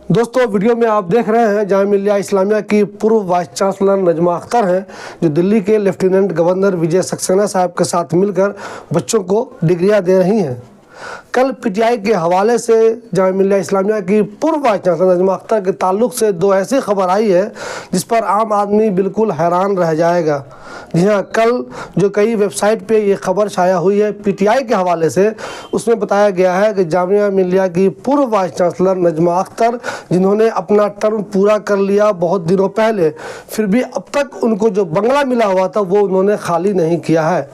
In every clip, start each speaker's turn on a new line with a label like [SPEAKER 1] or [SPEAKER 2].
[SPEAKER 1] दोस्तों वीडियो में आप देख रहे हैं जामिया मिल्लिया इस्लामिया की पूर्व वाइस चांसलर नजमा अख्तर हैं, जो दिल्ली के लेफ्टिनेंट गवर्नर विजय सक्सेना साहब के साथ मिलकर बच्चों को डिग्रियां दे रही हैं। कल पीटीआई के हवाले से जामिया मिल्लिया इस्लामिया की पूर्व वाइस चांसलर नजमा अख्तर के ताल्लुक से दो ऐसी खबर आई है जिस पर आम आदमी बिल्कुल हैरान रह जाएगा। जी हाँ, कल जो कई वेबसाइट पे ये खबर छाया हुई है पीटीआई के हवाले से, उसमें बताया गया है कि जामिया मिल्लिया की पूर्व वाइस चांसलर नजमा अख्तर, जिन्होंने अपना टर्म पूरा कर लिया बहुत दिनों पहले, फिर भी अब तक उनको जो बंगला मिला हुआ था वो उन्होंने खाली नहीं किया है।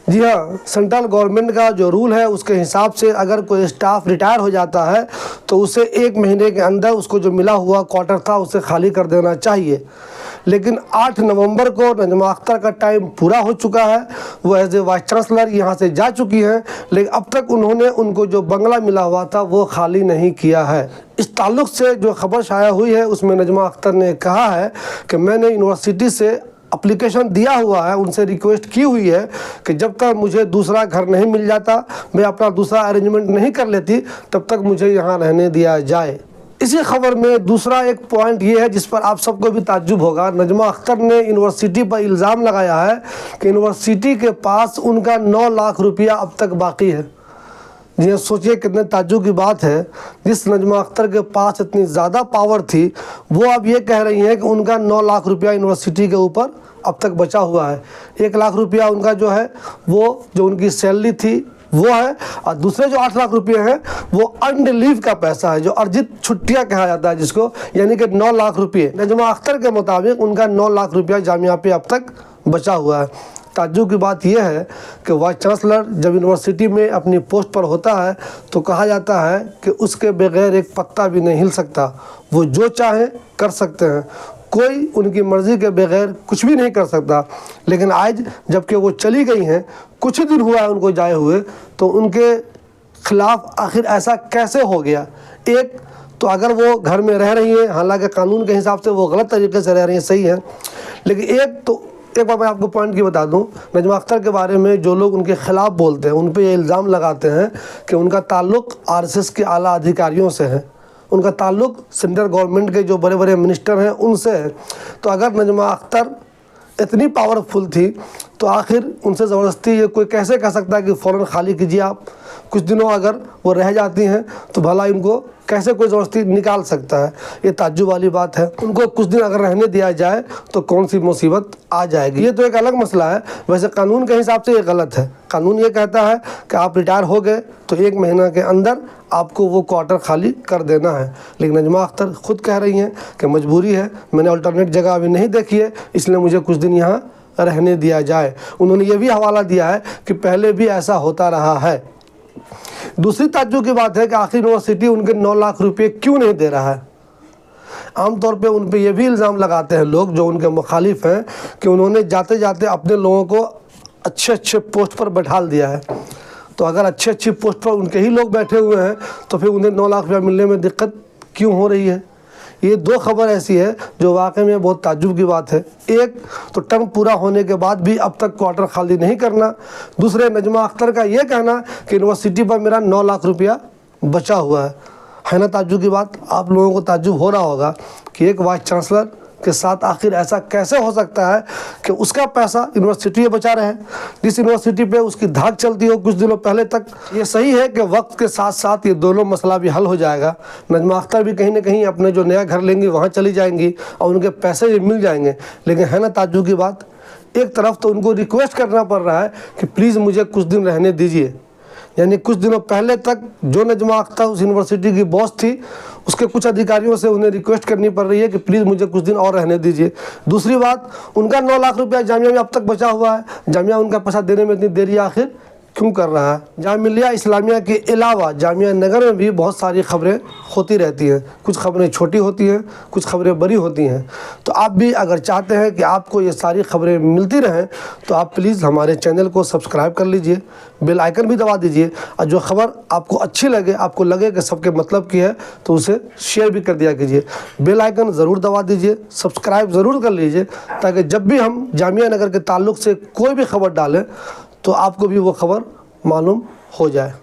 [SPEAKER 1] जी हाँ, सेंट्रल गवर्नमेंट का जो रूल है उसके हिसाब से अगर कोई स्टाफ रिटायर हो जाता है तो उसे 1 महीने के अंदर उसको जो मिला हुआ क्वार्टर था उसे खाली कर देना चाहिए। लेकिन 8 नवंबर को नजमा अख्तर का टाइम पूरा हो चुका है, वो एज ए वाइस चांसलर यहाँ से जा चुकी हैं, लेकिन अब तक उन्होंने उनको जो बंगला मिला हुआ था वो खाली नहीं किया है। इस ताल्लुक़ से जो खबर शाया हुई है उसमें नजमा अख्तर ने कहा है कि मैंने यूनिवर्सिटी से एप्लीकेशन दिया हुआ है, उनसे रिक्वेस्ट की हुई है कि जब तक मुझे दूसरा घर नहीं मिल जाता, मैं अपना दूसरा अरेंजमेंट नहीं कर लेती, तब तक मुझे यहाँ रहने दिया जाए। इसी खबर में दूसरा एक पॉइंट ये है जिस पर आप सबको भी ताज्जुब होगा। नजमा अख्तर ने यूनिवर्सिटी पर इल्ज़ाम लगाया है कि यूनिवर्सिटी के पास उनका 9 लाख रुपया अब तक बाकी है। जी सोचिए कितने ताज्जुब की बात है, जिस नजमा अख्तर के पास इतनी ज़्यादा पावर थी वो अब ये कह रही हैं कि उनका 9 लाख रुपया यूनिवर्सिटी के ऊपर अब तक बचा हुआ है। 1 लाख रुपया उनका जो है वो जो उनकी सैलरी थी वो है, और दूसरे जो 8 लाख रुपये हैं वो अर्न्ड लीव का पैसा है, जो अर्जित छुट्टियां कहा जाता है जिसको, यानी कि 9 लाख रुपये नजमा अख्तर के मुताबिक उनका 9 लाख रुपया जामिया पे अब तक बचा हुआ है। ताज्जुब की बात यह है कि वाइस चांसलर जब यूनिवर्सिटी में अपनी पोस्ट पर होता है तो कहा जाता है कि उसके बगैर एक पत्ता भी नहीं हिल सकता, वो जो चाहे कर सकते हैं, कोई उनकी मर्ज़ी के बगैर कुछ भी नहीं कर सकता। लेकिन आज जबकि वो चली गई हैं, कुछ ही दिन हुआ है उनको जाए हुए, तो उनके ख़िलाफ़ आखिर ऐसा कैसे हो गया? एक तो अगर वो घर में रह रही हैं, हालांकि कानून के हिसाब से वो गलत तरीके से रह रही हैं, सही है, लेकिन एक बार मैं आपको पॉइंट की बता दूं, नजमा अख्तर के बारे में जो लोग उनके ख़िलाफ़ बोलते हैं उन पे ये इल्ज़ाम लगाते हैं कि उनका ताल्लुक़ आरएसएस के आला अधिकारियों से है, उनका ताल्लुक़ सेंट्रल गवर्नमेंट के जो बड़े बड़े मिनिस्टर हैं उनसे है। तो अगर नजमा अख्तर इतनी पावरफुल थी तो आखिर उनसे ज़बरदस्ती ये कोई कैसे कह सकता है कि फ़ौरन खाली कीजिए आप? कुछ दिनों अगर वो रह जाती हैं तो भला इनको कैसे कोई ज़बरदस्ती निकाल सकता है? ये ताज्जुब वाली बात है। उनको कुछ दिन अगर रहने दिया जाए तो कौन सी मुसीबत आ जाएगी, ये तो एक अलग मसला है। वैसे कानून के हिसाब से ये गलत है। कानून ये कहता है कि आप रिटायर हो गए तो 1 महीना के अंदर आपको वो क्वार्टर खाली कर देना है, लेकिन नजमा अख्तर खुद कह रही हैं कि मजबूरी है, मैंने अल्टरनेट जगह अभी नहीं देखी है, इसलिए मुझे कुछ दिन यहाँ रहने दिया जाए। उन्होंने ये भी हवाला दिया है कि पहले भी ऐसा होता रहा है। दूसरी ताज्जुब की बात है कि आखिर यूनिवर्सिटी उनके 9 लाख रुपये क्यों नहीं दे रहा है? आमतौर पे उन पे ये भी इल्ज़ाम लगाते हैं लोग जो उनके मुखालिफ हैं कि उन्होंने जाते जाते अपने लोगों को अच्छे पोस्ट पर बैठा दिया है। तो अगर अच्छी पोस्ट पर उनके ही लोग बैठे हुए हैं तो फिर उन्हें 9 लाख रुपया मिलने में दिक्कत क्यों हो रही है? ये 2 खबर ऐसी है जो वाकई में बहुत ताज्जुब की बात है। एक तो टर्म पूरा होने के बाद भी अब तक क्वार्टर खाली नहीं करना, दूसरे नजमा अख्तर का ये कहना कि यूनिवर्सिटी पर मेरा 9 लाख रुपया बचा हुआ है ना ताज्जुब की बात? आप लोगों को ताज्जुब हो रहा होगा कि एक वाइस चांसलर के साथ आखिर ऐसा कैसे हो सकता है कि उसका पैसा यूनिवर्सिटी बचा रहे, जिस यूनिवर्सिटी पे उसकी धाक चलती हो कुछ दिनों पहले तक। ये सही है कि वक्त के साथ साथ ये दोनों मसला भी हल हो जाएगा। नजमा अख्तर भी कहीं ना कहीं अपने जो नया घर लेंगी वहाँ चली जाएंगी और उनके पैसे भी मिल जाएंगे। लेकिन है ना ताज्जुब की बात, एक तरफ तो उनको रिक्वेस्ट करना पड़ रहा है कि प्लीज़ मुझे कुछ दिन रहने दीजिए, यानी कुछ दिनों पहले तक जो नजमा अख्तर उस यूनिवर्सिटी की बॉस थी उसके कुछ अधिकारियों से उन्हें रिक्वेस्ट करनी पड़ रही है कि प्लीज़ मुझे कुछ दिन और रहने दीजिए। दूसरी बात, उनका 9 लाख रुपया जामिया में अब तक बचा हुआ है, जामिया उनका पैसा देने में इतनी देरी आखिर क्यों कर रहा है? जामिया मिल्लिया इस्लामिया के अलावा जामिया नगर में भी बहुत सारी खबरें होती रहती हैं। कुछ खबरें छोटी होती हैं, कुछ खबरें बड़ी होती हैं। तो आप भी अगर चाहते हैं कि आपको ये सारी खबरें मिलती रहें तो आप प्लीज़ हमारे चैनल को सब्सक्राइब कर लीजिए, बेल आइकन भी दबा दीजिए, और जो खबर आपको अच्छी लगे, आपको लगे कि सबके मतलब की है, तो उसे शेयर भी कर दिया कीजिए। बेल आइकन ज़रूर दबा दीजिए, सब्सक्राइब ज़रूर कर लीजिए, ताकि जब भी हम जामिया नगर के ताल्लुक़ से कोई भी खबर डालें तो आपको भी वो खबर मालूम हो जाए।